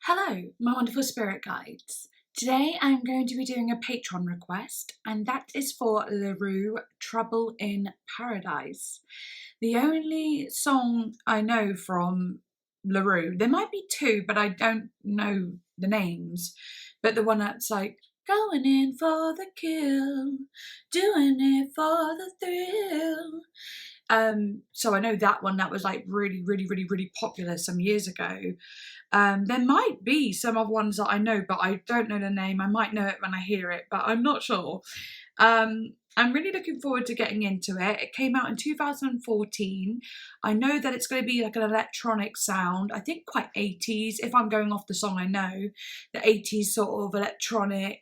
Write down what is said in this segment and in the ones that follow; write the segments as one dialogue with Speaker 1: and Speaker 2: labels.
Speaker 1: Hello, my wonderful spirit guides. Today I'm going to be doing a patron request, and that is for LaRue, Trouble in Paradise. The only song I know from LaRue, there might be two, but I don't know the names, but the one that's like, going in for the kill, doing it for the thrill. So I know that one that was like really popular some years ago. There might be some other ones that I know, but I don't know the name. I might know it when I hear it, but I'm not sure. I'm really looking forward to getting into it. It came out in 2014. I know that it's going to be like an electronic sound. I think quite 80s, if I'm going off the song I know. The 80s sort of electronic,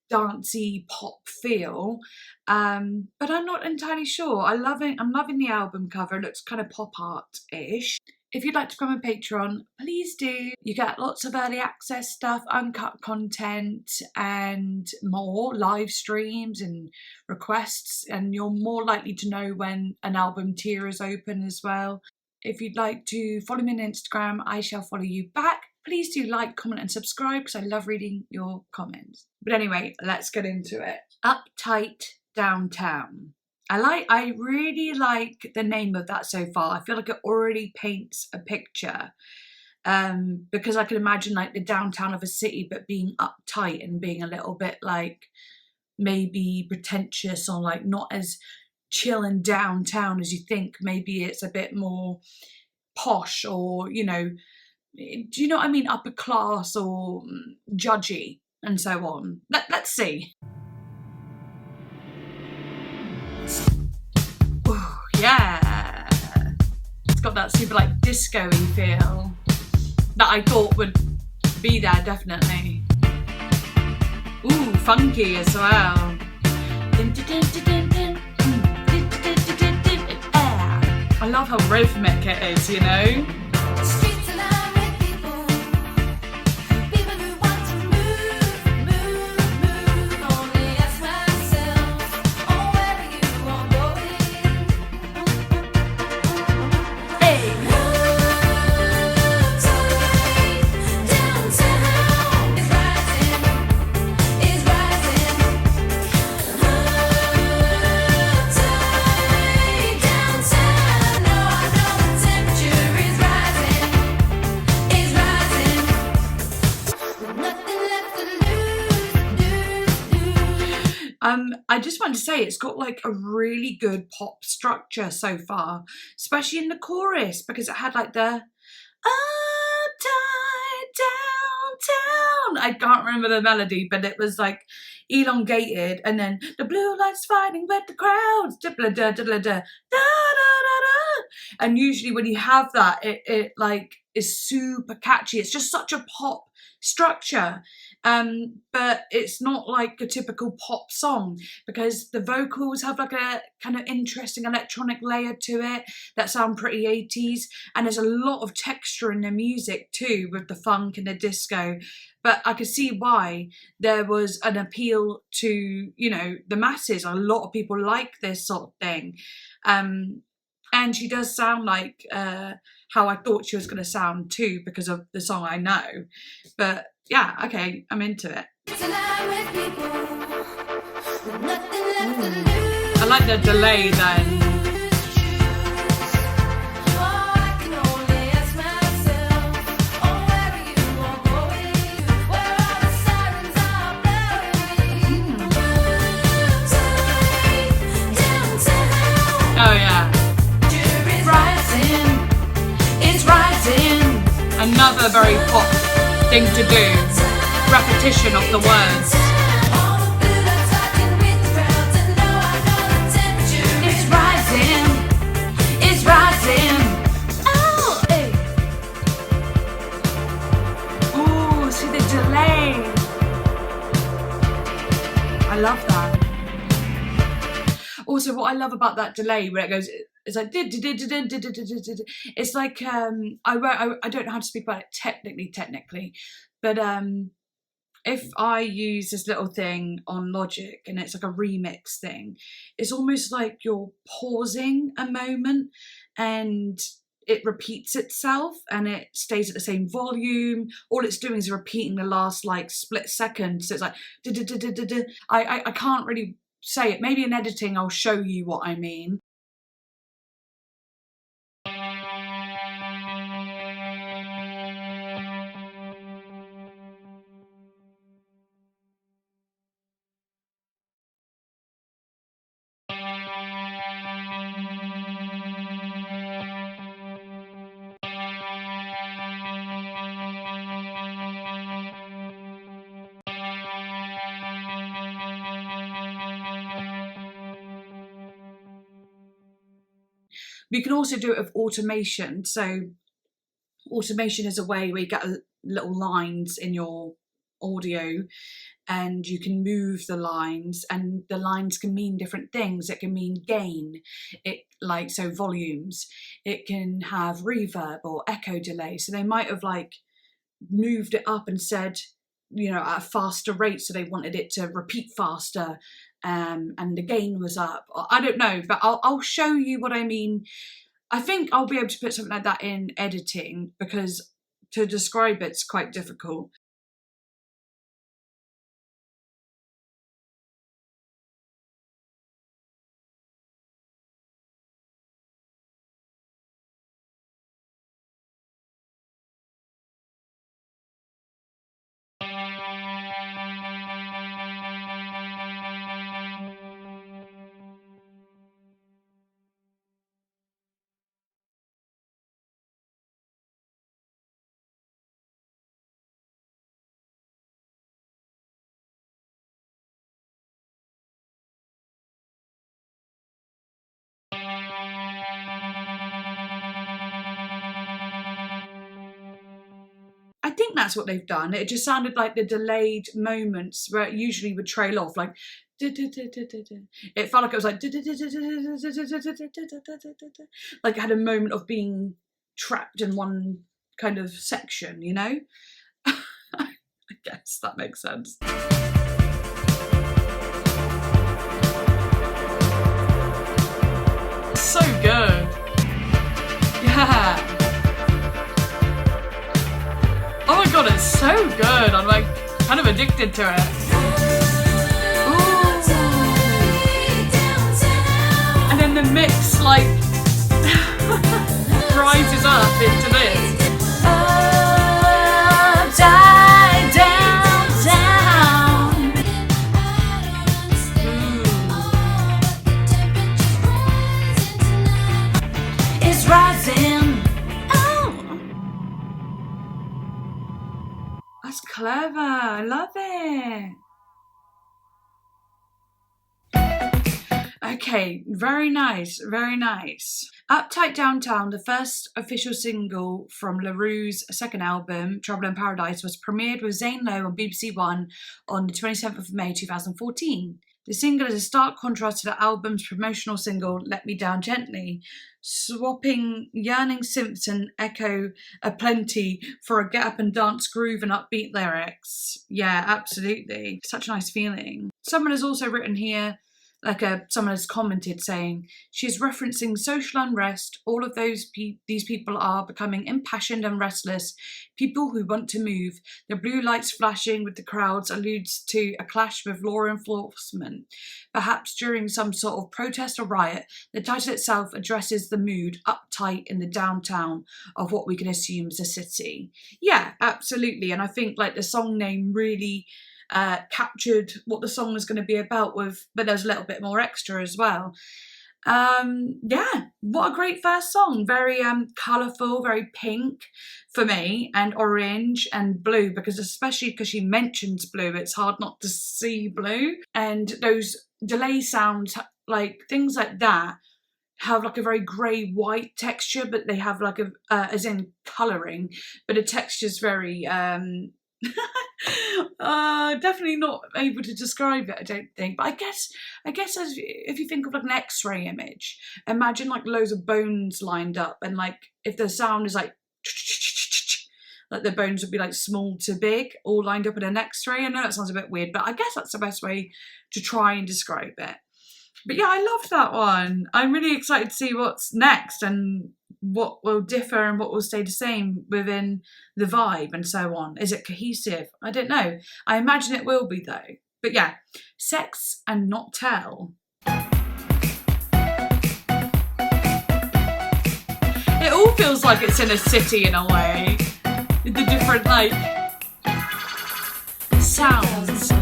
Speaker 1: dancey pop feel. But I'm not entirely sure. I'm loving the album cover. It looks kind of pop art-ish. If you'd like to become a patron, please do. You get lots of early access stuff, uncut content, and more live streams and requests, and you're more likely to know when an album tier is open as well. If you'd like to follow me on Instagram, I shall follow you back. Please do like, comment and subscribe because I love reading your comments. But anyway, let's get into it. Uptight Downtown. I really like the name of that so far. I feel like it already paints a picture, because I can imagine like the downtown of a city but being uptight and being a little bit like maybe pretentious or like not as chill and downtown as you think. Maybe it's a bit more posh or, you know, do you know what I mean? Upper class or judgy and so on. Let's see. Ooh, yeah, it's got that super like disco-y feel that I thought would be there definitely. Ooh, funky as well. I love how rhythmic it is, you know? I just want to say it's got like a really good pop structure so far, especially in the chorus, because it had like the Uptight Downtown. I can't remember the melody, but it was like elongated, and then the blue lights fighting with the crowds, and usually when you have that, it like is super catchy. It's just such a pop structure. But it's not like a typical pop song because the vocals have like a kind of interesting electronic layer to it that sound pretty 80s, and there's a lot of texture in the music too with the funk and the disco. But I could see why there was an appeal to, you know, the masses. A lot of people like this sort of thing. And she does sound like how I thought she was going to sound too because of the song I know. But yeah, okay, I'm into it. I like the delay then. Oh yeah. It's rising. Another very pop thing to do. Repetition of the words. It's rising. It's rising. Oh, hey. Ooh, see the delay. I love that. Also, what I love about that delay where it goes, it's like it's like I don't know how to speak about it technically, but if I use this little thing on Logic and it's like a remix thing, it's almost like you're pausing a moment and it repeats itself and it stays at the same volume. All it's doing is repeating the last like split second. So it's like, I can't really say it. Maybe in editing I'll show you what I mean. We can also do it with automation. So automation is a way where you get little lines in your audio and you can move the lines, and the lines can mean different things. It can mean gain, so volumes. It can have reverb or echo delay. So they might have like moved it up and said, you know, at a faster rate, so they wanted it to repeat faster, and the gain was up. I don't know, but I'll show you what I mean. I think I'll be able to put something like that in editing, because to describe it's quite difficult. I think that's what they've done. It just sounded like the delayed moments where it usually would trail off, like it felt like it was like it had a moment of being trapped in one kind of section, you know? I guess that makes sense. So good. Yeah. Oh my god, it's so good. I'm like kind of addicted to it. Ooh. And then the mix like rises up into this. Uptight Downtown. It's rising. That's clever. I love it. Okay, very nice, very nice. Uptight Downtown, the first official single from LaRoux's second album, Trouble in Paradise, was premiered with Zane Lowe on BBC One on the 27th of May 2014. The single is a stark contrast to the album's promotional single, Let Me Down Gently, swapping yearning synths and echo aplenty for a get up and dance groove and upbeat lyrics. Yeah, absolutely. Such a nice feeling. Someone has also written here, someone has commented saying, she's referencing social unrest. All of these people are becoming impassioned and restless, people who want to move. The blue lights flashing with the crowds alludes to a clash with law enforcement, perhaps during some sort of protest or riot. The title itself addresses the mood uptight in the downtown of what we can assume is a city. Yeah, absolutely. And I think like the song name really captured what the song was going to be about, but there's a little bit more extra as well. Yeah, what a great first song. Very colourful, very pink for me, and orange and blue, especially because she mentions blue, it's hard not to see blue. And those delay sounds, like things like that, have like a very grey white texture, but they have like as in colouring, but the texture's very definitely not able to describe it, I don't think. But I guess if you think of like an X-ray image, imagine like loads of bones lined up, and like if the sound is like the bones would be like small to big, all lined up in an X-ray. I know that sounds a bit weird, but I guess that's the best way to try and describe it. But yeah, I loved that one. I'm really excited to see what's next and what will differ and what will stay the same within the vibe and so on? Is it cohesive? I don't know. I imagine it will be though. But yeah, Sex and Not Tell. It all feels like it's in a city in a way. The different like sounds.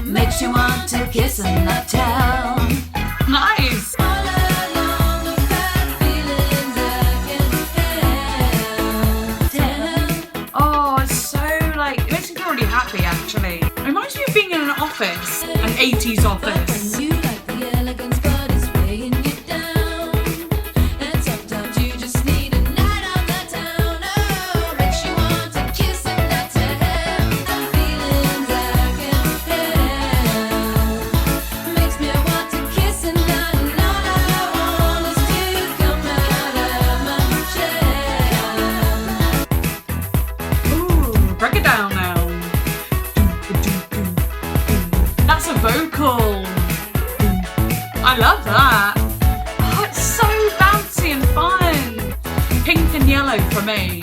Speaker 1: Makes you want to kiss and not tell. Nice. Oh, it's so like, it makes me feel really happy actually. It reminds me of being in an office, an 80s office. Break it down now. That's a vocal. I love that. Oh, it's so bouncy and fun. Pink and yellow for me.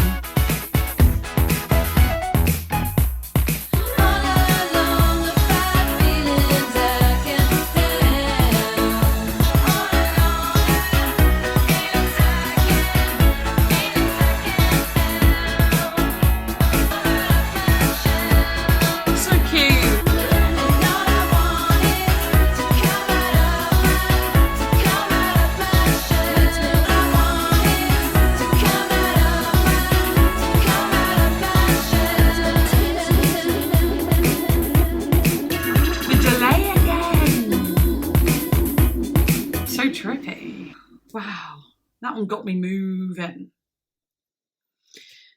Speaker 1: Trippy. Wow, that one got me moving.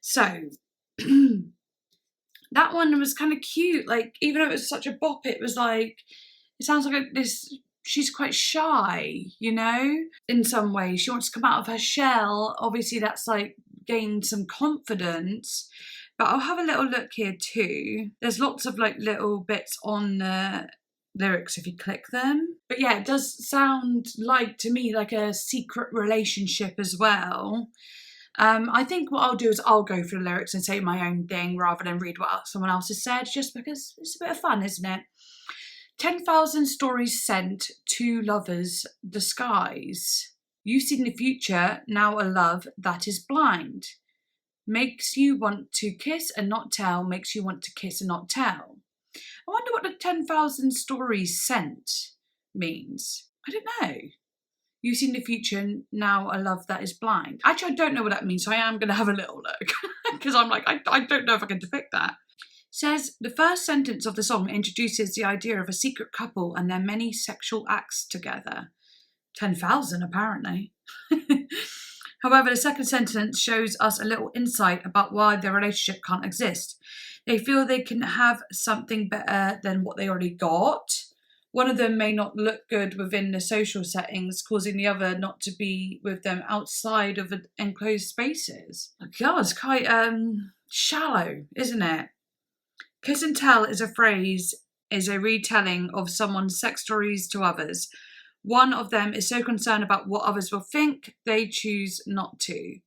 Speaker 1: So that one was kind of cute, like even though it was such a bop, it was like, it sounds like she's quite shy, you know, in some ways. She wants to come out of her shell. Obviously that's like gained some confidence, but I'll have a little look here too. There's lots of like little bits on the lyrics if you click them, but yeah, it does sound like to me like a secret relationship as well. I think what I'll do is I'll go through the lyrics and say my own thing rather than read what someone else has said, just because it's a bit of fun, isn't it? 10,000 stories sent, two lovers, the skies. You've seen the future, now a love that is blind. Makes you want to kiss and not tell, makes you want to kiss and not tell. I wonder what the 10,000 stories sent means. I don't know. You've seen the future, now a love that is blind. Actually, I don't know what that means, so I am going to have a little look. Because I'm like, I don't know if I can depict that. Says, the first sentence of the song introduces the idea of a secret couple and their many sexual acts together. 10,000 apparently. However, the second sentence shows us a little insight about why their relationship can't exist. They feel they can have something better than what they already got. One of them may not look good within the social settings, causing the other not to be with them outside of enclosed spaces. Oh God, it's quite shallow, isn't it? Kiss and tell is a phrase, is a retelling of someone's sex stories to others. One of them is so concerned about what others will think, they choose not to.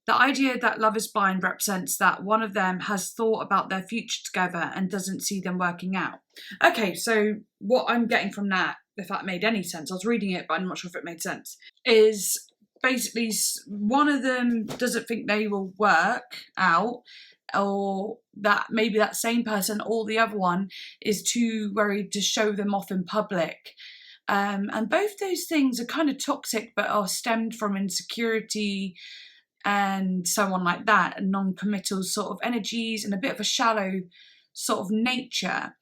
Speaker 1: The idea that love is blind represents that one of them has thought about their future together and doesn't see them working out. Okay, so what I'm getting from that, if that made any sense, I was reading it, but I'm not sure if it made sense, is basically one of them doesn't think they will work out, or that maybe that same person or the other one is too worried to show them off in public. And both those things are kind of toxic, but are stemmed from insecurity and so on like that, and non-committal sort of energies and a bit of a shallow sort of nature.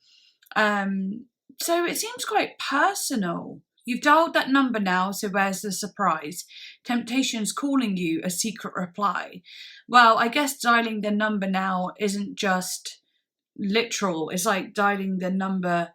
Speaker 1: So it seems quite personal. You've dialed that number now, so where's the surprise? Temptation's calling you, a secret reply. Well, I guess dialing the number now isn't just literal. It's like dialing the number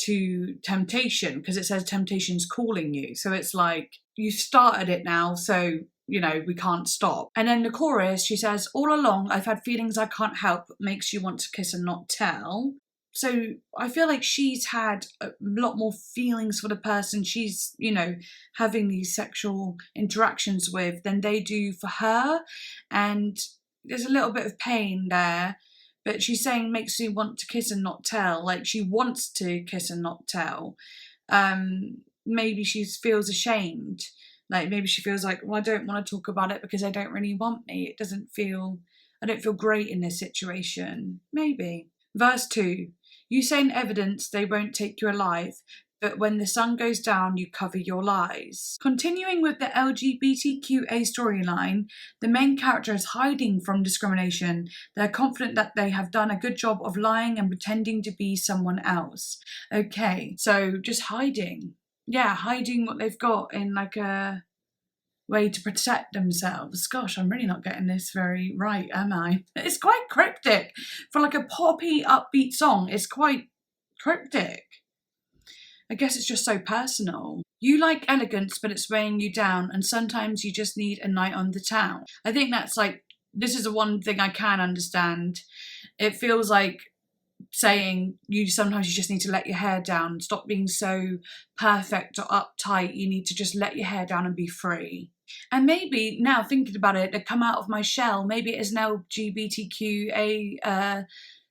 Speaker 1: to temptation, because it says temptation's calling you. So it's like, you started it now, so, you know, we can't stop. And then the chorus, she says, all along I've had feelings I can't help, makes you want to kiss and not tell. So I feel like she's had a lot more feelings for the person she's, you know, having these sexual interactions with than they do for her. And there's a little bit of pain there. But she's saying makes me want to kiss and not tell. Like, she wants to kiss and not tell. Maybe she feels ashamed. Like, maybe she feels like, well, I don't want to talk about it because they don't really want me. I don't feel great in this situation. Maybe. Verse 2. You say in evidence they won't take you alive, but when the sun goes down, you cover your lies. Continuing with the LGBTQA storyline, the main character is hiding from discrimination. They're confident that they have done a good job of lying and pretending to be someone else. Okay, so just hiding. Yeah, hiding what they've got in like a way to protect themselves. Gosh, I'm really not getting this very right, am I? It's quite cryptic. For like a poppy, upbeat song, it's quite cryptic. I guess it's just so personal. You like elegance, but it's weighing you down, and sometimes you just need a night on the town. I think that's like, this is the one thing I can understand. It feels like saying sometimes you just need to let your hair down, stop being so perfect or uptight. You need to just let your hair down and be free. And maybe now thinking about it, to come out of my shell, maybe it is an LGBTQA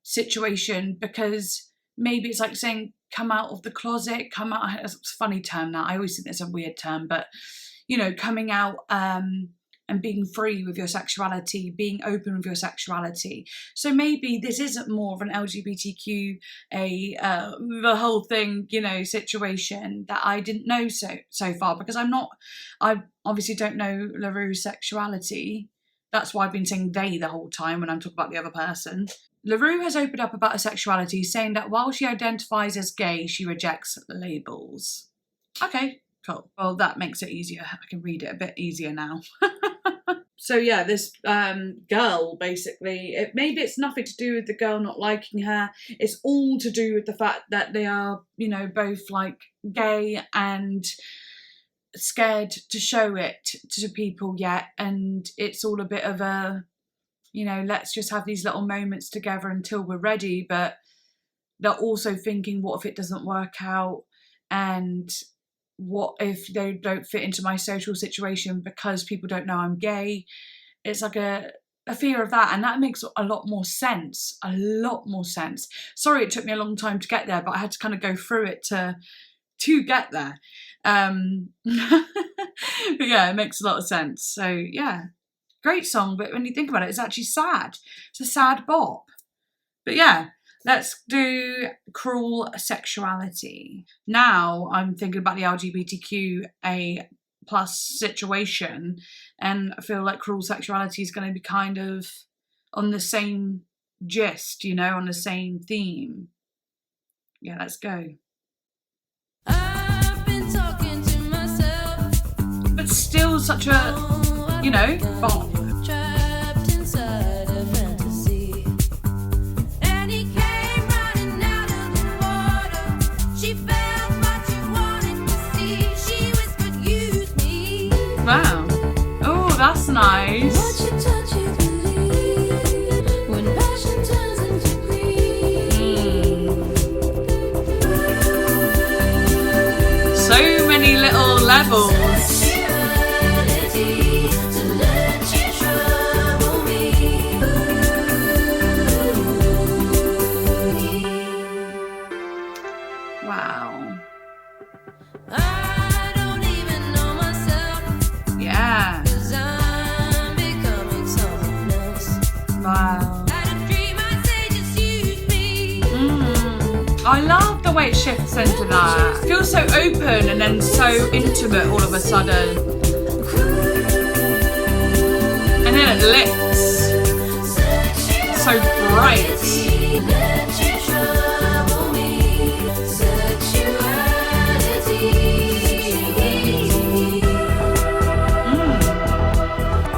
Speaker 1: situation, because maybe it's like saying come out of the closet, come out, it's a funny term now, I always think it's a weird term, but you know, coming out and being free with your sexuality, being open with your sexuality. So maybe this isn't more of an LGBTQ, the whole thing, you know, situation that I didn't know so far, because I obviously don't know LaRoux's sexuality. That's why I've been saying they the whole time when I'm talking about the other person. LaRoux has opened up about her sexuality, saying that while she identifies as gay, she rejects labels. Okay, cool. Well, that makes it easier. I can read it a bit easier now. So yeah, this girl, basically, maybe it's nothing to do with the girl not liking her. It's all to do with the fact that they are, you know, both like gay and scared to show it to people yet. And it's all a bit of a, you know, let's just have these little moments together until we're ready. But they're also thinking, what if it doesn't work out? And what if they don't fit into my social situation because people don't know I'm gay? It's like a fear of that, and that makes a lot more sense. Sorry it took me a long time to get there, but I had to kind of go through it to get there. But yeah, it makes a lot of sense. So yeah, great song, but when you think about it, it's actually sad. It's a sad bop. But yeah, let's do Cruel Sexuality. Now I'm thinking about the LGBTQA plus situation, and I feel like Cruel Sexuality is going to be kind of on the same gist, you know, on the same theme. Yeah, let's go. I've been talking to myself, but still such a, you know, bop. Wow. Oh, that's nice. So many little levels. Wow. Wow. I love the way it shifts into that. It feels so open and then so intimate all of a sudden. And then it lifts. So bright.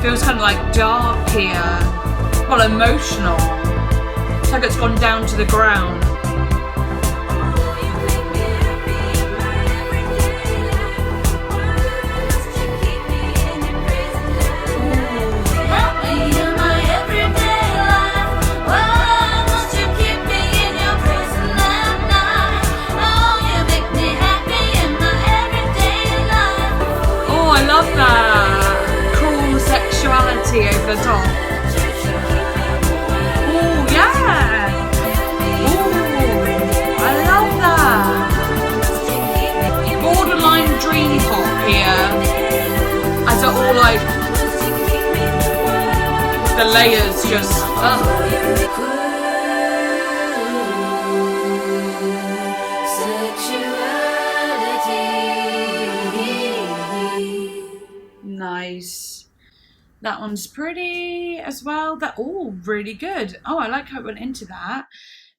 Speaker 1: Feels kind of like dark here. Well, emotional. It's like it's gone down to the ground. the top. Oh yeah! Oh, I love that. Borderline dream pop here. As it all like the layers just nice. That one's pretty as well. They're all really good. Oh, I like how it went into that.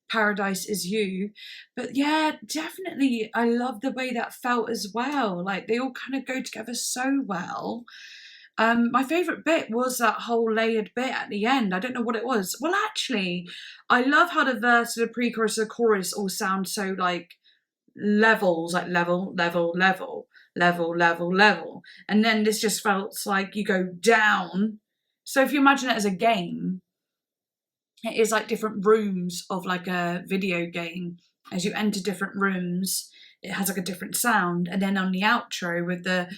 Speaker 1: Paradise Is You. But yeah, definitely I love the way that felt as well. Like they all kind of go together so well. My favourite bit was that whole layered bit at the end. I don't know what it was. Well, actually, I love how the verse, the pre-chorus, the chorus all sound so like levels, like level, level, level, level, level, level. And then this just felt like you go down. So if you imagine it as a game, it is like different rooms of like a video game. As you enter different rooms, it has like a different sound. And then on the outro with that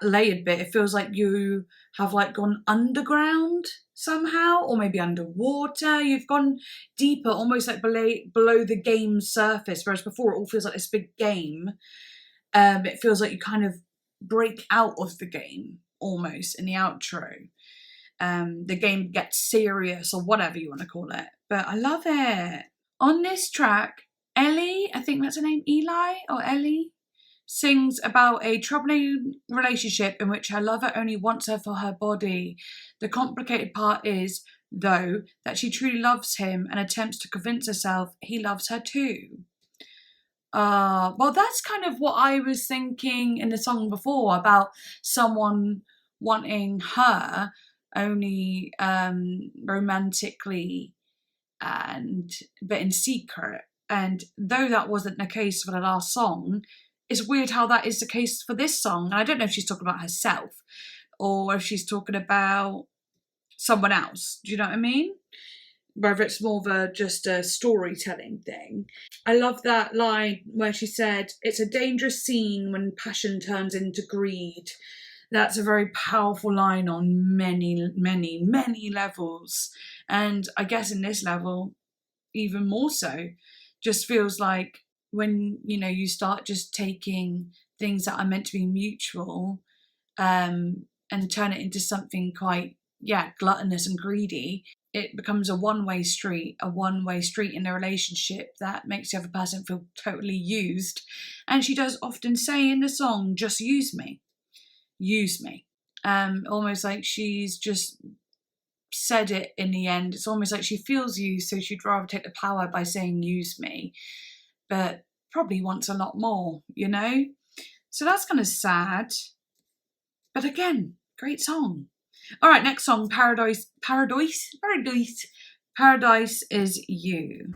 Speaker 1: layered bit, it feels like you have like gone underground somehow, or maybe underwater. You've gone deeper, almost like below the game's surface, whereas before it all feels like this big game. It feels like you kind of break out of the game almost in the outro. The game gets serious or whatever you want to call it, but I love it. On this track, Ellie, I think that's her name, Eli or Ellie, sings about a troubling relationship in which her lover only wants her for her body. The complicated part is, though, that she truly loves him and attempts to convince herself he loves her too. Well, that's kind of what I was thinking in the song before, about someone wanting her only romantically but in secret. And though that wasn't the case for the last song, it's weird how that is the case for this song. And I don't know if she's talking about herself or if she's talking about someone else. Do you know what I mean? Whether it's more of just a storytelling thing. I love that line where she said, "It's a dangerous scene when passion turns into greed." That's a very powerful line on many, many, many levels. And I guess in this level, even more so, just feels like when, you know, you start just taking things that are meant to be mutual and turn it into something quite, gluttonous and greedy, it becomes a one-way street in a relationship that makes the other person feel totally used. And she does often say in the song, "Just use me. Use me." Almost like she's just said it in the end. It's almost like she feels used, so she'd rather take the power by saying "use me," but probably wants a lot more, you know? So that's kind of sad. But again, great song. All right, next song, Paradise Is You.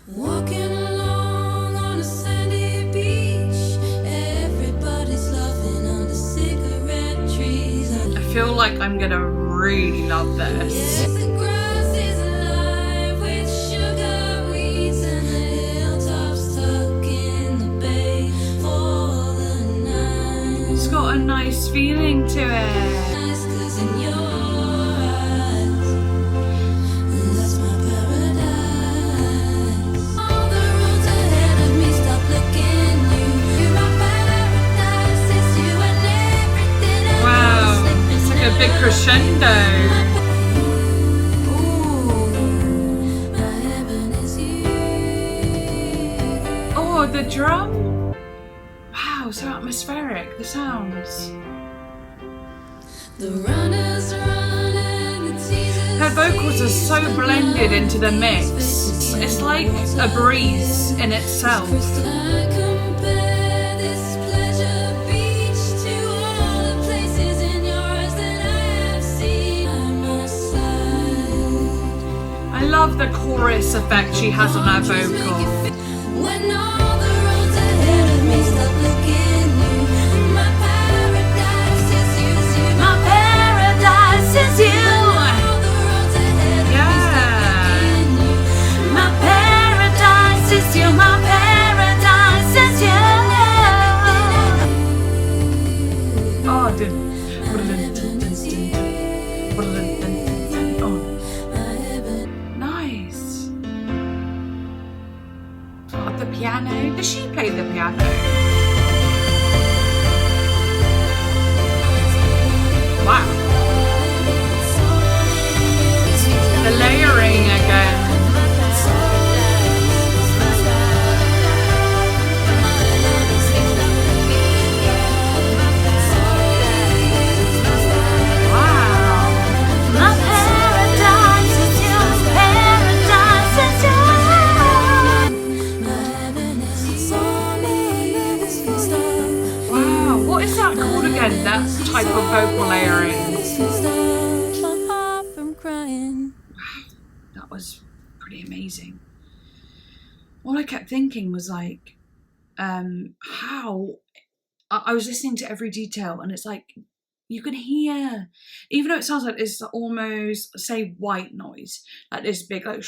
Speaker 2: Walking along on a sandy beach, everybody's laughing under cigarette trees.
Speaker 1: I feel like I'm gonna really love this.
Speaker 2: Yes, the grass is alive with sugar weeds and the hilltops tucked in the bay for the night.
Speaker 1: It's got a nice feeling to it.
Speaker 2: Nice 'cause in your eyes, that's my paradise. All the roads ahead of me stop looking you. You're my paradise, it's you and everything else.
Speaker 1: Wow, it's like a big crescendo.
Speaker 2: My heaven is you.
Speaker 1: Oh, the drum. Wow, so atmospheric, the sounds.
Speaker 2: The runners run and the teasers.
Speaker 1: Her vocals are so blended into the mix. It's like a breeze in itself.
Speaker 2: I compare this pleasure beach to all the places in your eyes that I have seen by my side.
Speaker 1: I love the chorus effect she has on her vocal.
Speaker 2: When all the roads ahead of me stop looking you, my paradise is you.
Speaker 1: My paradise is you.
Speaker 2: All the roads ahead of me stop looking you.
Speaker 1: My paradise is you. My paradise is you. Oh, Nice. Oh, the piano. Does she play the piano? Wow. The layering again. That type of vocal layering. Wow, that was pretty amazing. All I kept thinking was like, how I was listening to every detail, and it's like you can hear, even though it sounds like it's almost, say, white noise, like this big like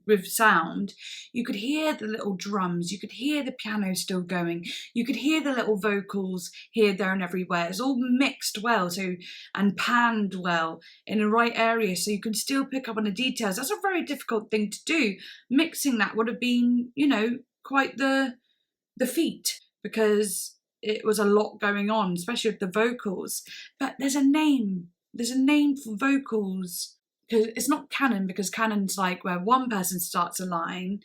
Speaker 1: with sound, you could hear the little drums, you could hear the piano still going, you could hear the little vocals here, there and everywhere. It's all mixed well, so, and panned well in the right area, so you can still pick up on the details. That's a very difficult thing to do. Mixing that would have been, you know, quite the feat, because it was a lot going on, especially with the vocals. But there's a name for vocals. Because it's not canon, because canon's like where one person starts a line,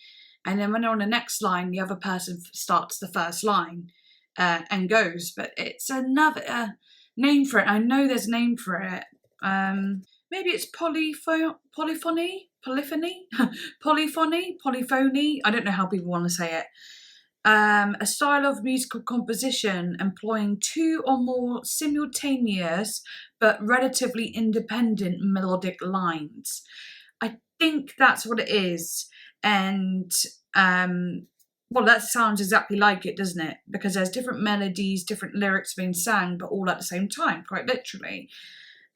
Speaker 1: and then when they're on the next line, the other person starts the first line and goes. But it's another name for it. I know there's a name for it. Maybe it's polyphony? Polyphony? Polyphony? I don't know how people want to say it. A style of musical composition employing two or more simultaneous but relatively independent melodic lines. I think that's what it is. And, well, that sounds exactly like it, doesn't it? Because there's different melodies, different lyrics being sang, but all at the same time, quite literally.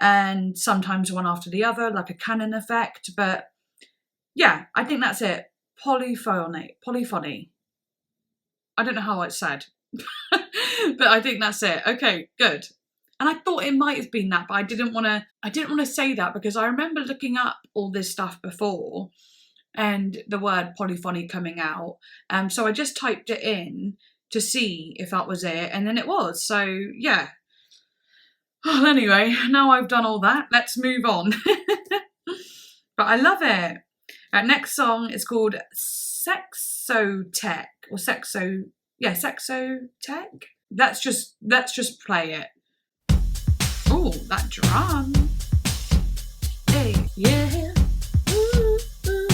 Speaker 1: And sometimes one after the other, like a canon effect. But yeah, I think that's it. Polyphony. I don't know how it's said, but I think that's it. Okay, good. And I thought it might have been that, but I didn't want to say that, because I remember looking up all this stuff before and the word polyphony coming out. So I just typed it in to see if that was it, and then it was. So yeah. Well, anyway, now I've done all that, let's move on. But I love it. Next song is called Sexotheque or Sexotheque. Let's just play it. Oh, that drum. Hey, yeah. Ooh, ooh.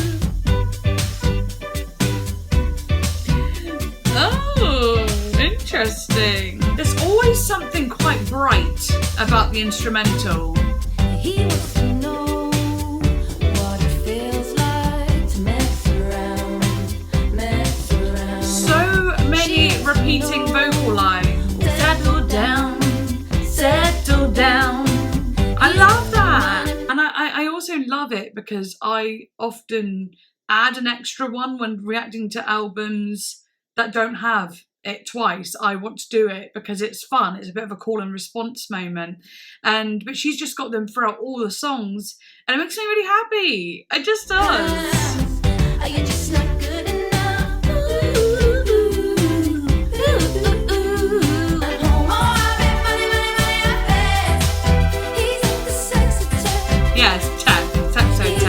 Speaker 1: Oh, interesting. There's always something quite bright about the instrumental.
Speaker 2: He wants to know what it feels like to mess around.
Speaker 1: So many repeating vocal lines. Settle down, settle down. I love that. And I also love it because I often add an extra one when reacting to albums that don't have it twice. I want to do it because it's fun. It's a bit of a call and response moment. But she's just got them throughout all the songs, and it makes me really happy. It just does.
Speaker 2: Are you just not good enough?
Speaker 1: Yes, Sexotheque.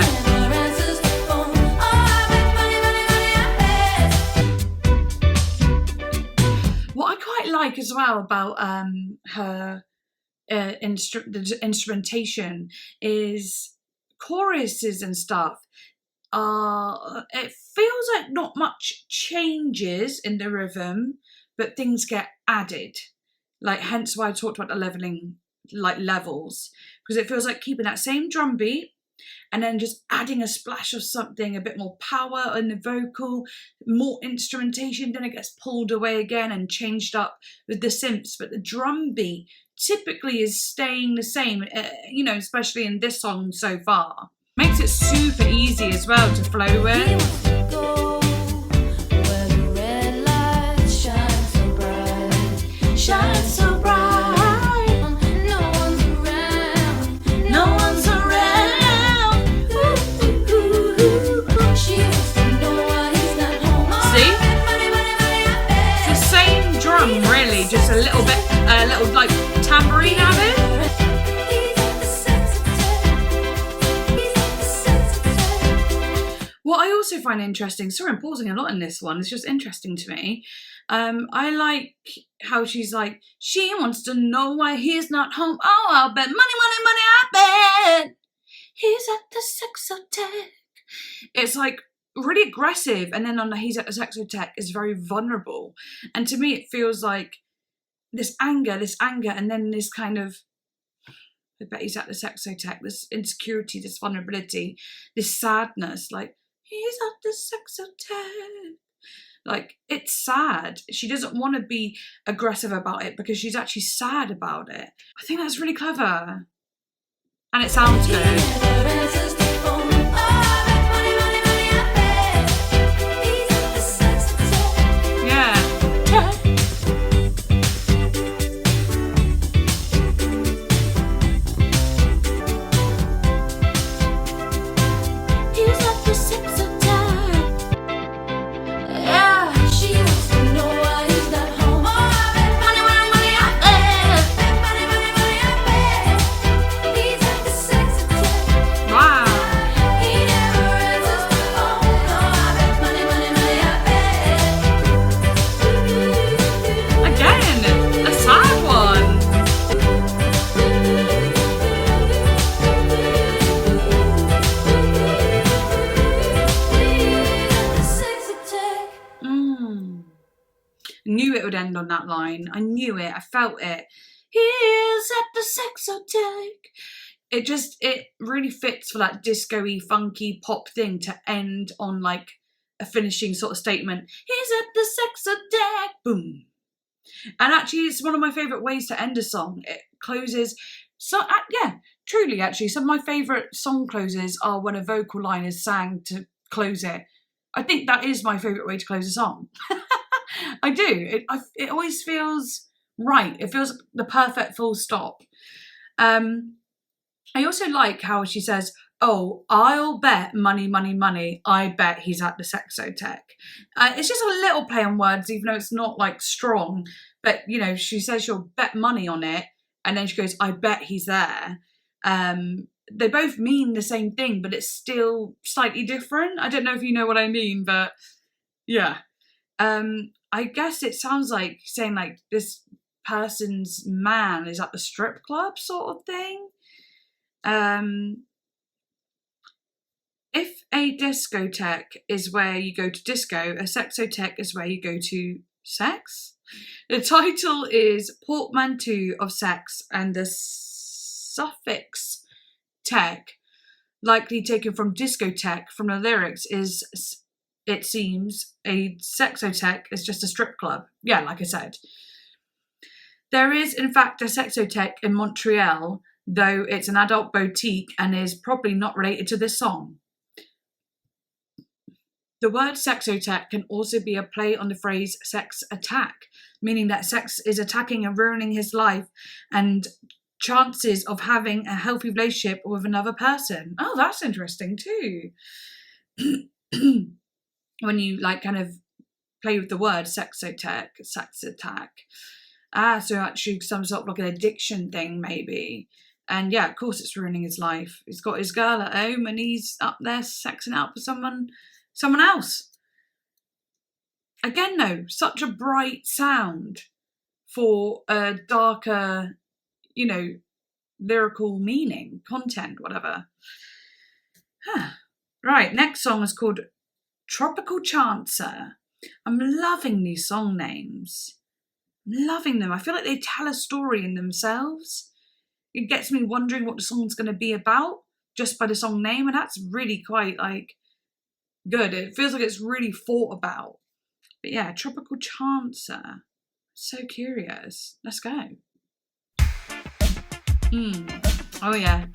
Speaker 1: What I quite like as well about her the instrumentation is choruses and stuff. It feels like not much changes in the rhythm, but things get added. Like, hence why I talked about the leveling, like levels, because it feels like keeping that same drum beat and then just adding a splash of something, a bit more power in the vocal, more instrumentation, then it gets pulled away again and changed up with the synths. But the drum beat typically is staying the same, you know, especially in this song so far. Makes it super easy as well to flow with.
Speaker 2: Shine so bright. No one's around.
Speaker 1: tambourine added. What I also find interesting, sorry I'm pausing a lot in this one, it's just interesting to me. I like how she's like, she wants to know why he's not home. Oh, I'll bet money, money, money, I bet he's at the Sexotheque. It's like really aggressive, and then on the he's at the Sexotheque is very vulnerable. And to me it feels like this anger, and then this kind of, I bet he's at the Sexotheque, this insecurity, this vulnerability, this sadness, like, he's at the Sexotheque. Like, it's sad. She doesn't want to be aggressive about it because she's actually sad about it. I think that's really clever. And it sounds good. Knew it would end on that line. I knew it. I felt it. Here's at the Sexotheque. It really fits for that disco-y, funky pop thing to end on like a finishing sort of statement. Here's at the Sexotheque. Boom. And actually, it's one of my favourite ways to end a song. It closes. So yeah, truly, actually, some of my favourite song closes are when a vocal line is sang to close it. I think that is my favourite way to close a song. I do. It always feels right. It feels the perfect full stop. I also like how she says, oh, I'll bet money, money, money, I bet he's at the Sexotheque. It's just a little play on words, even though it's not like strong. But, you know, she says she'll bet money on it. And then she goes, I bet he's there. They both mean the same thing, but it's still slightly different. I don't know if you know what I mean, but yeah. I guess it sounds like saying like this person's man is at the strip club sort of thing. If a discotheque is where you go to disco, a sexotheque is where you go to sex. The title is portmanteau of sex, and the suffix tech, likely taken from discotheque from the lyrics, is, it seems, a sexotheque is just a strip club. Yeah, like I said. There is, in fact, a sexotheque in Montreal, though it's an adult boutique and is probably not related to this song. The word sexotheque can also be a play on the phrase sex attack, meaning that sex is attacking and ruining his life and chances of having a healthy relationship with another person. Oh, that's interesting too. When you like kind of play with the word sexotheque, sex attack. So actually some sort of like an addiction thing maybe. And yeah, of course it's ruining his life. He's got his girl at home and he's up there sexing out with someone else. Again though, such a bright sound for a darker, you know, lyrical meaning, content, whatever. Right, next song is called Tropical Chancer. I'm loving these song names. I'm loving them. I feel like they tell a story in themselves. It gets me wondering what the song's going to be about just by the song name, and that's really quite like good. It feels like it's really thought about. But yeah, Tropical Chancer. So curious. Let's go. Oh yeah.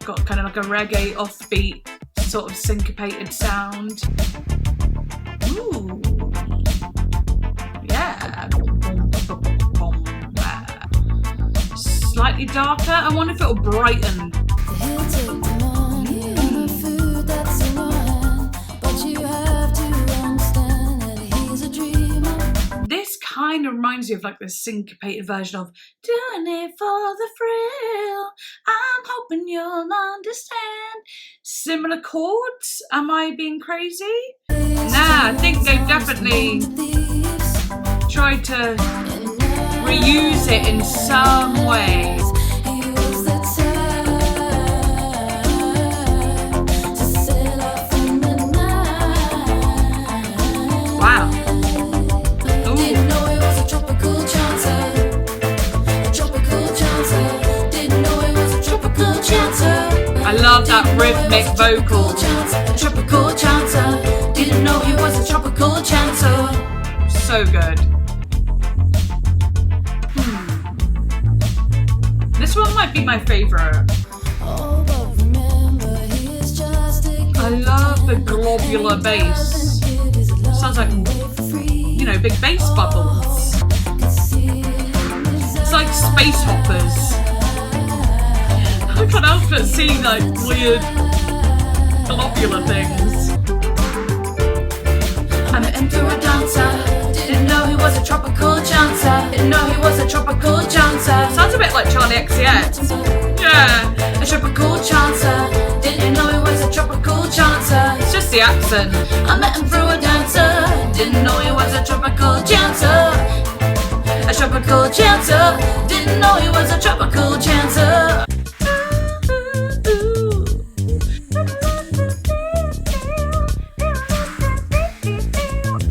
Speaker 1: Got kind of like a reggae offbeat sort of syncopated sound. Ooh. Yeah. Slightly darker. I wonder if it'll brighten. This kind of reminds me of like the syncopated version of doing it for the thrill. I'm hoping you'll understand. Similar chords. Am I being crazy? Nah, I think they've definitely tried to reuse it in some way. Wow. I love that rhythmic vocal.
Speaker 2: Tropical chancer, didn't know he was a tropical chancer.
Speaker 1: So good. This one might be my favourite. I love the globular bass. Sounds like, you know, big bass bubbles. It's like space hoppers. I can't help but see like weird globular things.
Speaker 2: I met him through a dancer. Didn't know he was a tropical chancer. Didn't know he was a tropical chancer.
Speaker 1: Sounds a bit like Charlie XCX. Yeah.
Speaker 2: A tropical chancer. Didn't know he was a tropical chancer.
Speaker 1: It's just the accent.
Speaker 2: I met him through a dancer. Didn't know he was a tropical chancer. A tropical chancer. Didn't know he was a tropical chancer.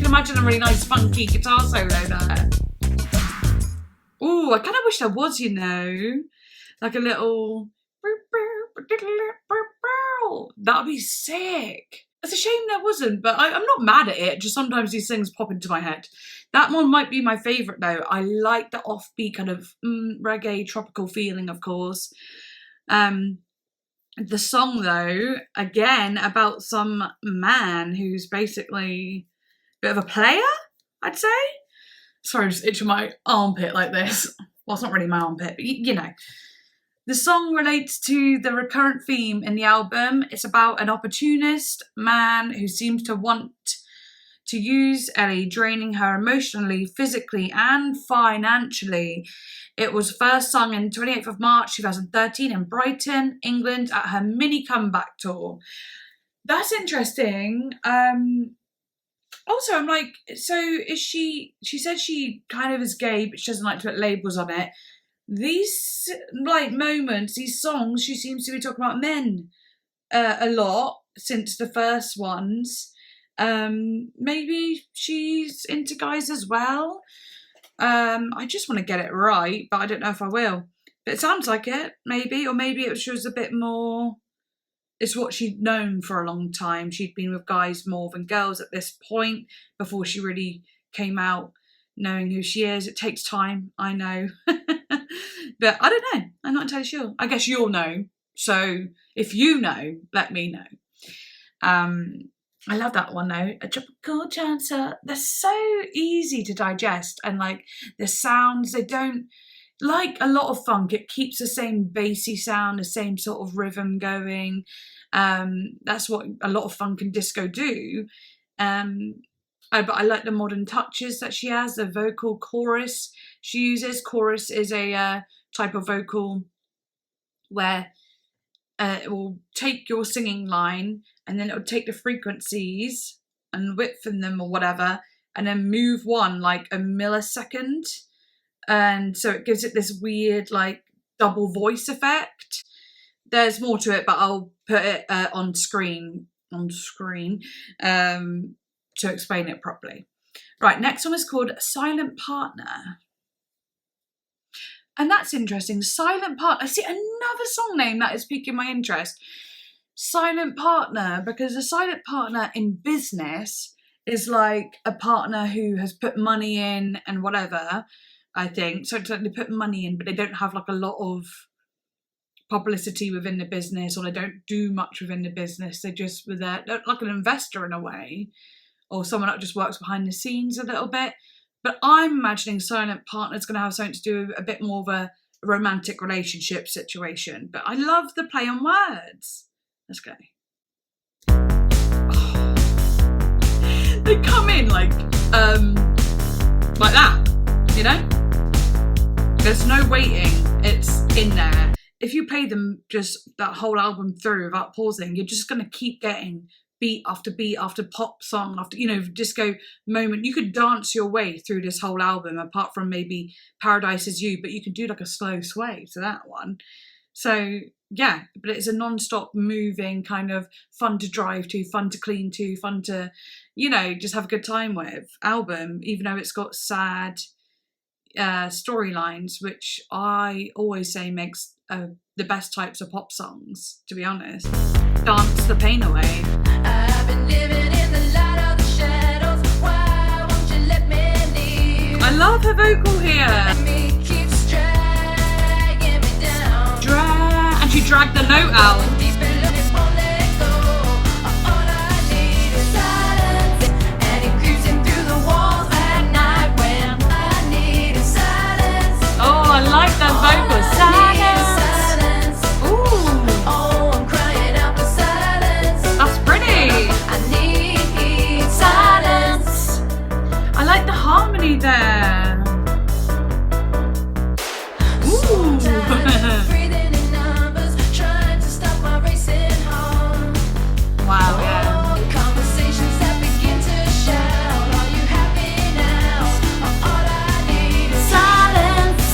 Speaker 1: Imagine a really nice funky guitar solo there. Ooh, I kind of wish there was, you know, like a little. That'd be sick. It's a shame there wasn't, but I'm not mad at it. Just sometimes these things pop into my head. That one might be my favourite though. I like the offbeat kind of reggae tropical feeling, of course. The song though, again, about some man who's basically a bit of a player, I'd say. Sorry, I'm just itching my armpit like this. Well, it's not really my armpit, but you know. The song relates to the recurrent theme in the album. It's about an opportunist man who seems to want to use Ellie, draining her emotionally, physically, and financially. It was first sung on 28th of March 2013 in Brighton, England, at her mini comeback tour. That's interesting. Also, I'm like, so is she said she kind of is gay, but she doesn't like to put labels on it. These, like, moments, these songs, she seems to be talking about men a lot since the first ones. Maybe she's into guys as well. I just want to get it right, but I don't know if I will. But it sounds like it, maybe. Or maybe she was a bit more... It's what she'd known for a long time. She'd been with guys more than girls at this point before she really came out knowing who she is. It takes time, I know. But I don't know. I'm not entirely sure. I guess you'll know. So if you know, let me know. I love that one though. A tropical chancer. They're so easy to digest, and like the sounds, they don't, like a lot of funk, it keeps the same bassy sound, the same sort of rhythm going. That's what a lot of funk and disco do. But I like the modern touches that she has, the vocal chorus she uses. Chorus is a type of vocal where it will take your singing line and then it will take the frequencies and width in them or whatever and then move one like a millisecond. And so it gives it this weird like double voice effect. There's more to it, but I'll put it on screen to explain it properly. Right, next one is called Silent Partner. And that's interesting. Silent Partner. See, another song name that is piquing my interest. Silent Partner, because a silent partner in business is like a partner who has put money in and whatever, I think. So it's like they put money in, but they don't have like a lot of publicity within the business, or they don't do much within the business. They just were there, like an investor in a way, or someone that just works behind the scenes a little bit. But I'm imagining Silent Partner is going to have something to do with a bit more of a romantic relationship situation. But I love the play on words. Let's go. Oh. They come in like that. you know? There's no waiting, it's in there. If you play them just that whole album through without pausing, you're just gonna keep getting beat after pop song after, you know, disco moment. You could dance your way through this whole album, apart from maybe Paradise Is You, but you could do like a slow sway to that one. So yeah, but it's a non-stop moving kind of fun to drive to, fun to clean to, fun to, you know, just have a good time with album, even though it's got sad storylines, which I always say makes the best types of pop songs, to be honest. Dance the pain away.
Speaker 2: I've been living in the light of the shadows. Why won't you let me leave?
Speaker 1: I love her vocal here.
Speaker 2: Me keeps dragging me down.
Speaker 1: And she dragged the note out.
Speaker 2: Deep in love, it won't let go. All I need is silence, and it creeps in through the walls at night when I need is silence.
Speaker 1: Oh, I like that vocal. Silence. Ooh,
Speaker 2: Oh, I'm crying out for silence.
Speaker 1: that's pretty.
Speaker 2: I need silence.
Speaker 1: I like the harmony there. Ooh.
Speaker 2: Breathing in numbers, trying to stop my racing heart.
Speaker 1: Wow, yeah.
Speaker 2: Conversations that begin to shout. Are you happy now? All I need is silence.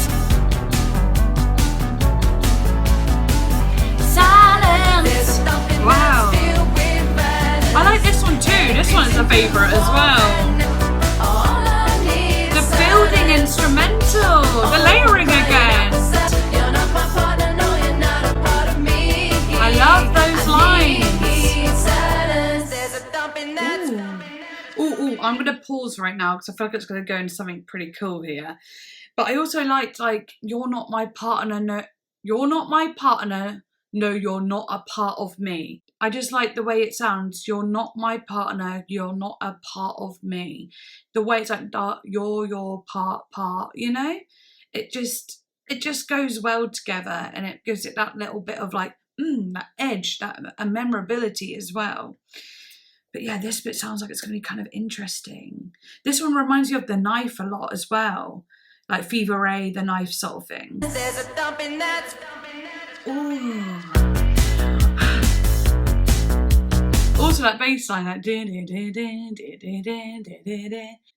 Speaker 2: Silence. There's a thumping
Speaker 1: Wow.
Speaker 2: that's filled with violence.
Speaker 1: I like this one too. This one's a favourite as well.
Speaker 2: All I need
Speaker 1: The
Speaker 2: is
Speaker 1: building instrumental, the layering again.
Speaker 2: You're not my partner, no, you're not a part of me.
Speaker 1: I love those lines.
Speaker 2: Need silence. There's a thumping that's
Speaker 1: Ooh, I'm gonna pause right now because I feel like it's gonna go into something pretty cool here. But I also liked you're not my partner, no, you're not my partner, no, you're not a part of me. I just like the way it sounds. You're not my partner, you're not a part of me. The way it's like that, you're your part, you know? It just goes well together, and it gives it that little bit of that edge, that a memorability as well. But yeah, this bit sounds like it's going to be kind of interesting. This one reminds me of The Knife a lot as well. Like Fever Ray, The Knife sort of thing.
Speaker 2: There's a thumping that's
Speaker 1: Ooh. Also that bass line,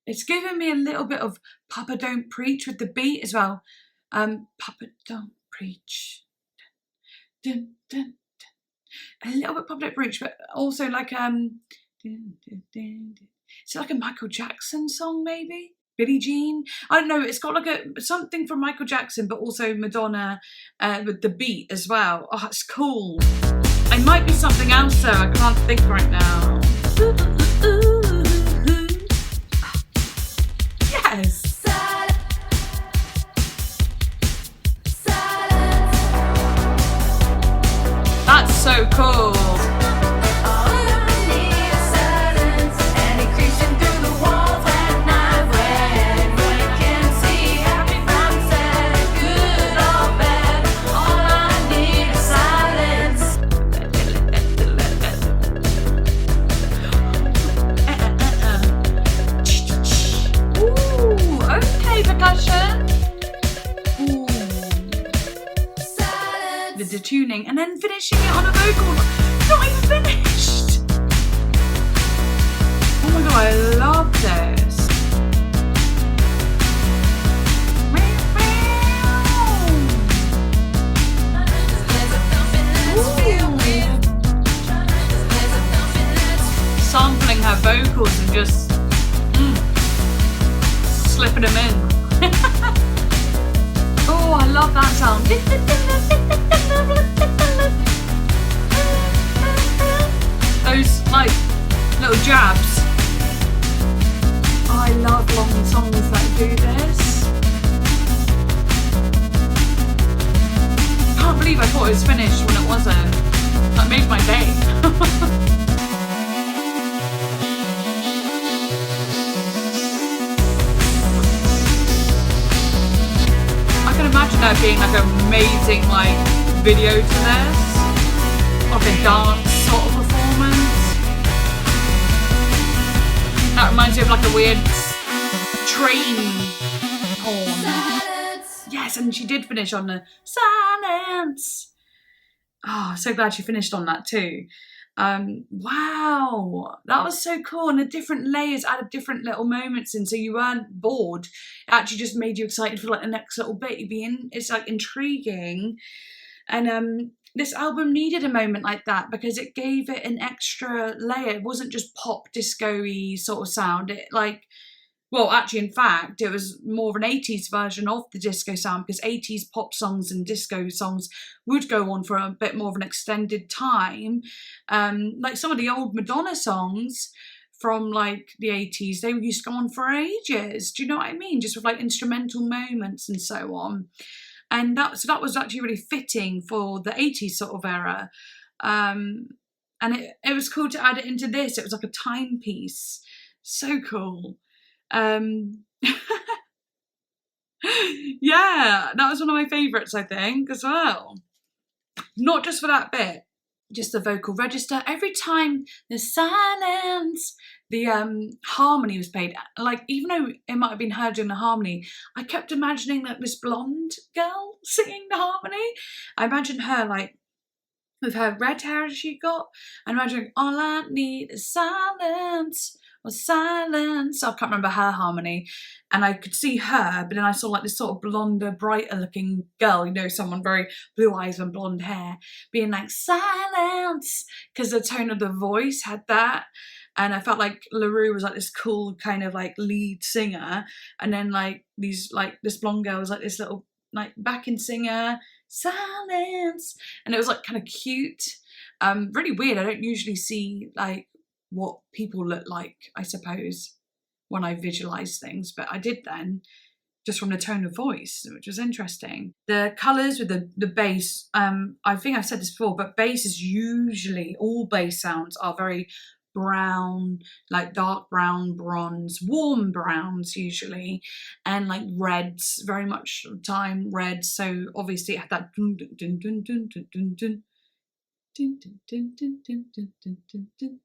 Speaker 1: it's giving me a little bit of Papa Don't Preach with the beat as well. Papa Don't Preach. Dun, dun, dun. A little bit Papa Don't Preach, but also like it's like a Michael Jackson song maybe? Billie Jean? I don't know, it's got like something from Michael Jackson, but also Madonna with the beat as well. Oh, it's cool. It might be something else though, I can't think right now. Yes! That's so cool. The tuning and then finishing it on a vocal. Not even finished. Oh my god, I love this. Sampling her vocals and just slipping them in. Oh, I love that sound. Those little jabs. I love long songs that do this. Can't believe I thought it was finished when it wasn't. That made my day. I can imagine that being like an amazing video to this, like a dance sort of performance. That reminds me of like a weird train. Oh. Yes, and she did finish on the silence. Oh, so glad she finished on that too. Wow, that was so cool. And the different layers added different little moments in, so you weren't bored. It actually just made you excited for like the next little bit. It's like intriguing. And this album needed a moment like that because it gave it an extra layer. It wasn't just pop disco-y sort of sound. It like, well, actually, in fact, it was more of an 80s version of the disco sound, because 80s pop songs and disco songs would go on for a bit more of an extended time. Like some of the old Madonna songs from like the 80s, they used to go on for ages. Do you know what I mean? Just with like instrumental moments and so on. And that was actually really fitting for the 80s sort of era. And it was cool to add it into this. It was like a timepiece. So cool. Yeah, that was one of my favourites, I think, as well. Not just for that bit, just the vocal register. Every time the silence, the harmony was played, like even though it might have been her doing the harmony, I kept imagining that this blonde girl singing the harmony. I imagined her like with her red hair she got, and imagining all I need is silence. Silence. I can't remember her harmony, and I could see her, but then I saw like this sort of blonder, brighter looking girl, you know, someone very blue eyes and blonde hair, being like silence, because the tone of the voice had that. And I felt like LaRue was like this cool kind of like lead singer, and then like this blonde girl was like this little like backing singer, silence, and it was like kind of cute, really weird. I don't usually see like what people look like, I suppose, when I visualize things, but I did then, just from the tone of voice, which was interesting. The colours with the bass, I think I've said this before, but bass is usually, all bass sounds are very brown, like dark brown, bronze, warm browns usually, and like reds, very much time reds. So obviously it had that dun dun dun dun dun dun dun dun dun dun dun dun dun dun dun dun dun.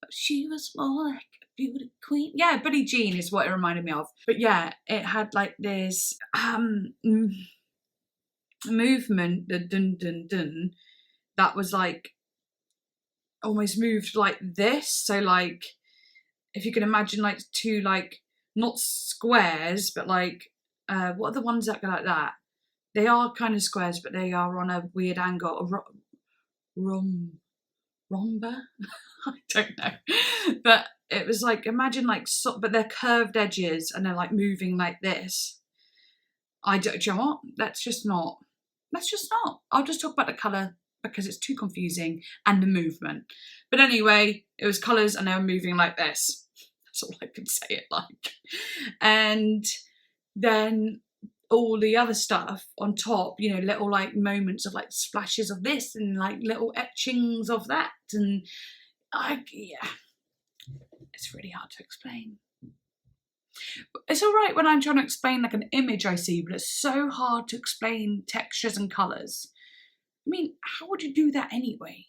Speaker 1: She was more like a beauty queen. Yeah, Billie Jean is what it reminded me of. But yeah, it had like this movement, the dun dun dun, that was like almost moved like this. So like, if you can imagine like two like, not squares, but like, what are the ones that go like that? They are kind of squares, but they are on a weird angle. A rhomba? I don't know. But it was like, imagine like, but they're curved edges and they're like moving like this. Do you know what? Let's just not. I'll just talk about the colour because it's too confusing, and the movement. But anyway, it was colours and they were moving like this. That's all I can say it like. And then all the other stuff on top, you know, little like moments of like splashes of this and like little etchings of that, and yeah, it's really hard to explain. It's all right when I'm trying to explain like an image I see, but it's so hard to explain textures and colours. I mean, how would you do that anyway?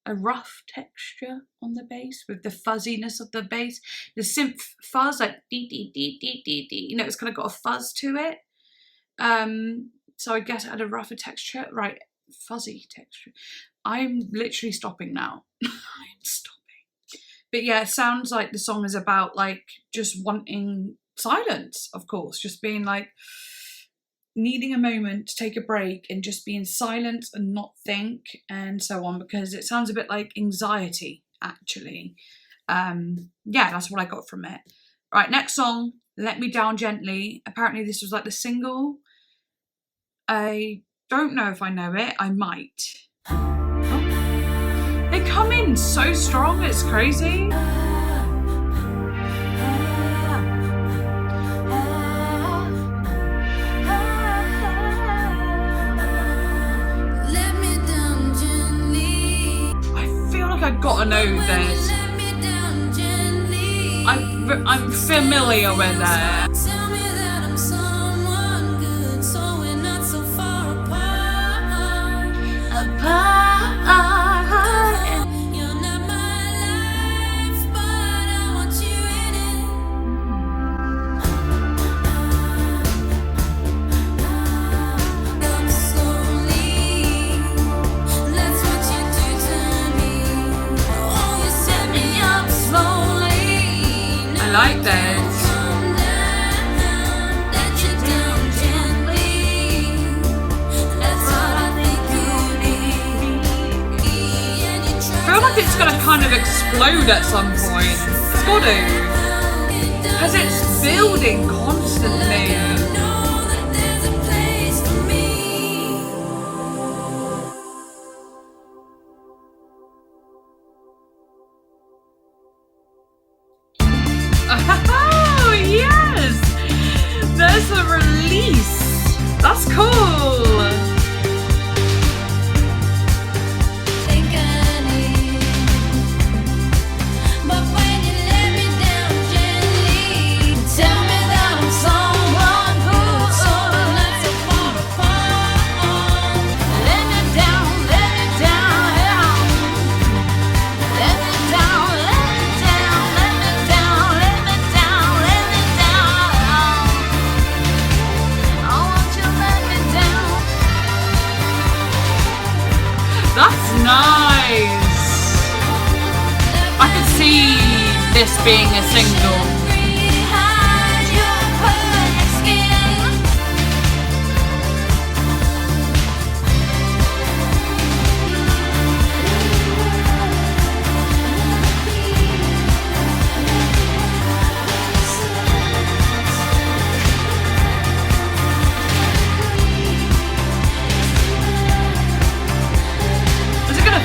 Speaker 1: A rough texture on the bass with the fuzziness of the bass, the synth fuzz, like dee dee dee dee dee dee. You know, it's kind of got a fuzz to it. So I guess it had a rougher texture, right? Fuzzy texture. I'm literally stopping now. I'm stopping. But yeah, it sounds like the song is about like just wanting silence, of course, just being like needing a moment to take a break and just be in silence and not think and so on, because it sounds a bit like anxiety actually. Yeah, that's what I got from it. Right, next song, Let Me Down Gently. Apparently this was like the single. I don't know if I know it. I might. Oh. They come in so strong, it's crazy. I gotta know this. I'm familiar with it.
Speaker 2: Tell me that I'm someone good, so we're not so far apart. You're not my life, but I want you in it.
Speaker 1: like this. I feel like it's gonna kind of explode at some point. It's got to. Because it's building constantly. Oh, yes! There's a release. That's cool. That's nice. I could see this being a single.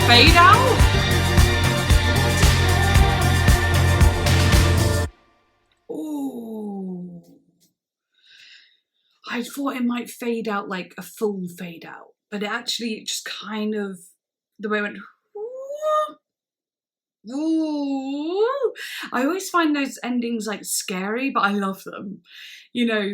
Speaker 1: Fade out? Ooh. I thought it might fade out like a full fade out, but it just kind of, the way it went, ooh. I always find those endings like scary, but I love them. You know,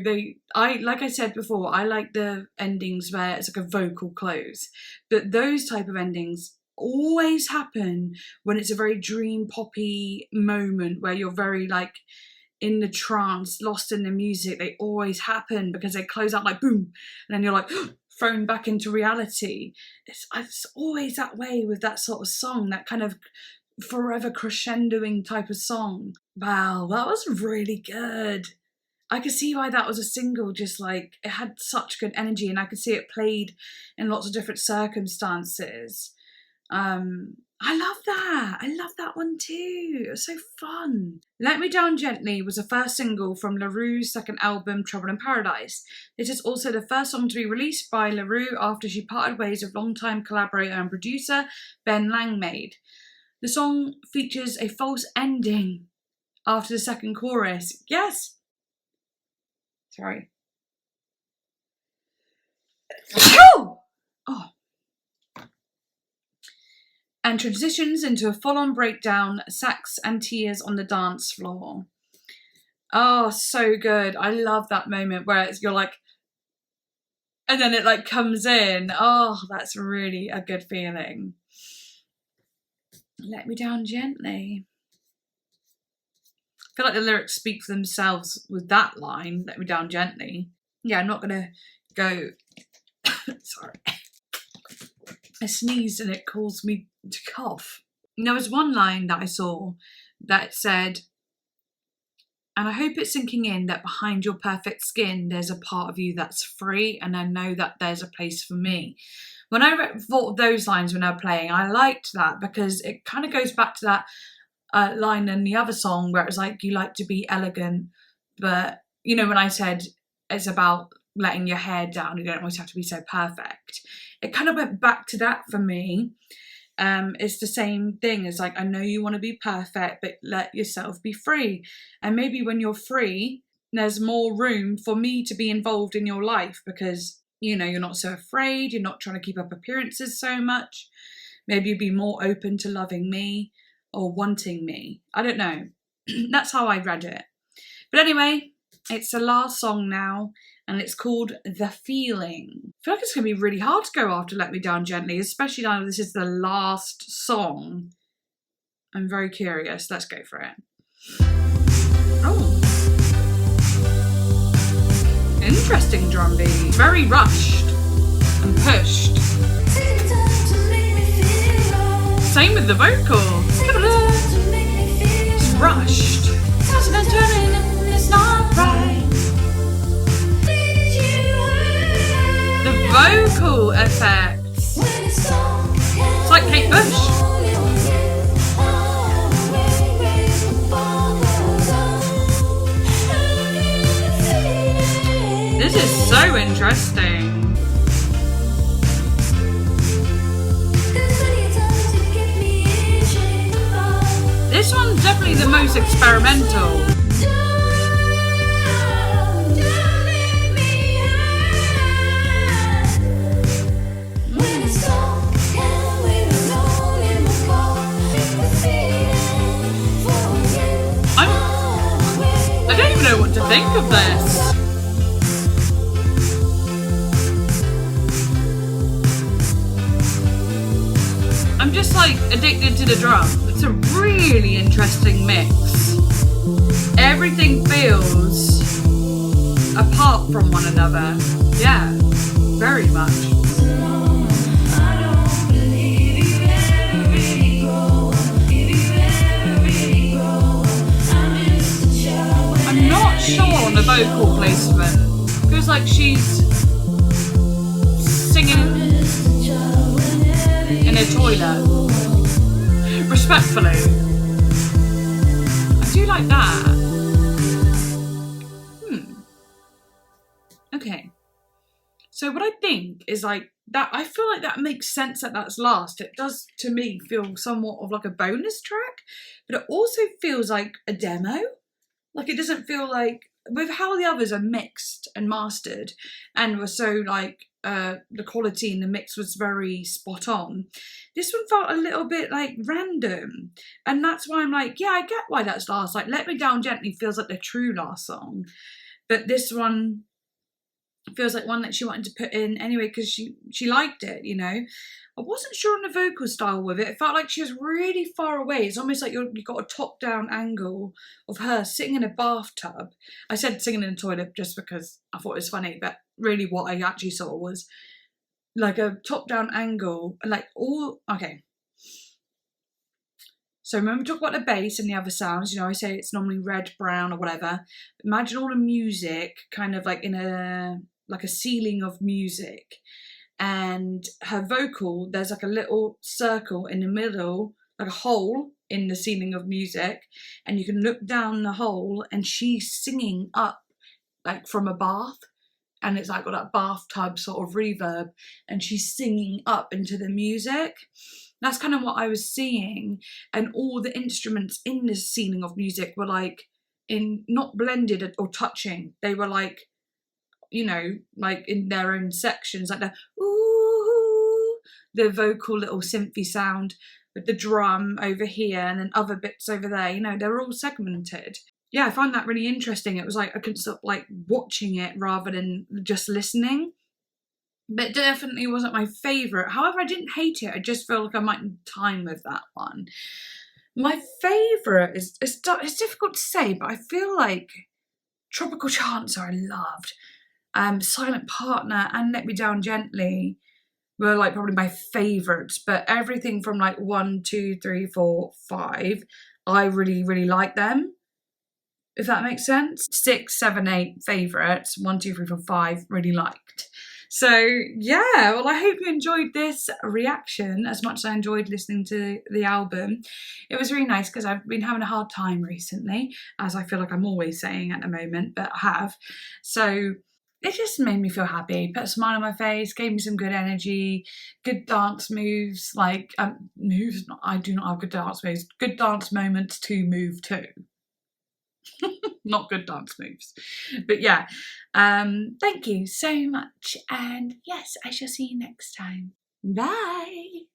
Speaker 1: like I said before, I like the endings where it's like a vocal close, but those type of endings always happen when it's a very dream poppy moment where you're very like in the trance, lost in the music. They always happen because they close out like boom, and then you're like thrown back into reality. It's always that way with that sort of song, that kind of forever crescendoing type of song. Wow, that was really good. I could see why that was a single, just like it had such good energy, and I could see it played in lots of different circumstances. I love that. I love that one too. It was so fun. Let Me Down Gently was the first single from LaRoux's second album, Trouble in Paradise. This is also the first song to be released by LaRoux after she parted ways with longtime collaborator and producer Ben Langmaid. The song features a false ending after the second chorus. Yes. Sorry. Oh! And transitions into a full-on breakdown, sax and tears on the dance floor. Oh, so good. I love that moment where you're like, and then it like comes in. Oh, that's really a good feeling. Let Me Down Gently. I feel like the lyrics speak for themselves with that line, let me down gently. Yeah, I'm not gonna go, sorry. I sneezed and it caused me to cough. And there was one line that I saw that said, and I hope it's sinking in that behind your perfect skin, there's a part of you that's free, and I know that there's a place for me. When I thought of those lines when they were playing, I liked that because it kind of goes back to that line in the other song where it was like, you like to be elegant, but, you know, when I said it's about letting your hair down, you don't always have to be so perfect. It kind of went back to that for me. It's the same thing as like, I know you want to be perfect, but let yourself be free. And maybe when you're free, there's more room for me to be involved in your life because, you know, you're not so afraid. You're not trying to keep up appearances so much. Maybe you'd be more open to loving me or wanting me. I don't know. That's how I read it. But anyway, it's the last song now. And it's called The Feeling. I feel like it's going to be really hard to go after Let Me Down Gently, especially now this is the last song. I'm very curious. Let's go for it. Oh. Interesting drum beat. Very rushed and pushed. Same with the vocal. It's rushed. vocal effects. It's like Kate Bush. This is so interesting. This one's definitely the most experimental. I don't even know what to think of this. I'm just like addicted to the drum. It's a really interesting mix. Everything feels apart from one another. Yeah, very much. I'm not sure on the vocal placement. Feels like she's singing in a toilet. Respectfully. I do like that. Okay. So what I think is like that, I feel like that makes sense that that's last. It does, to me, feel somewhat of like a bonus track, but it also feels like a demo. Like it doesn't feel like, with how the others are mixed and mastered and were so like, the quality in the mix was very spot on. This one felt a little bit like random, and that's why I'm like, yeah, I get why that's last. Like Let Me Down Gently feels like the true last song, but this one feels like one that she wanted to put in anyway because she liked it, you know. I wasn't sure on the vocal style with it. It felt like she was really far away. It's almost like you've got a top-down angle of her sitting in a bathtub. I said singing in a toilet just because I thought it was funny, but really what I actually saw was like a top-down angle, like all, okay. So when we talk about the bass and the other sounds, you know, I say it's normally red, brown, or whatever. Imagine all the music kind of like in a ceiling of music. And her vocal, there's like a little circle in the middle, like a hole in the ceiling of music, and you can look down the hole and she's singing up like from a bath, and it's like got that bathtub sort of reverb, and she's singing up into the music. That's kind of what I was seeing, and all the instruments in this ceiling of music were like in not blended or touching, they were like, you know, like in their own sections, like the ooh, the vocal little synthy sound with the drum over here and then other bits over there, you know, they're all segmented. Yeah, I find that really interesting. It was like I could stop like watching it rather than just listening. But it definitely wasn't my favourite. However, I didn't hate it. I just felt like I might need time with that one. My favourite is, it's difficult to say, but I feel like Tropical Chancer I loved. Silent Partner and Let Me Down Gently were like probably my favourites, but everything from like 1, 2, 3, 4, 5, I really, really like them, if that makes sense. 6, 7, 8 favourites, 1, 2, 3, 4, 5 really liked. So yeah, well, I hope you enjoyed this reaction as much as I enjoyed listening to the album. It was really nice because I've been having a hard time recently, as I feel like I'm always saying at the moment, but I have. So it just made me feel happy, put a smile on my face, gave me some good energy, good dance moves, like moves, I do not have good dance moves, good dance moments to move to. Not good dance moves. But yeah, thank you so much, and yes, I shall see you next time. Bye.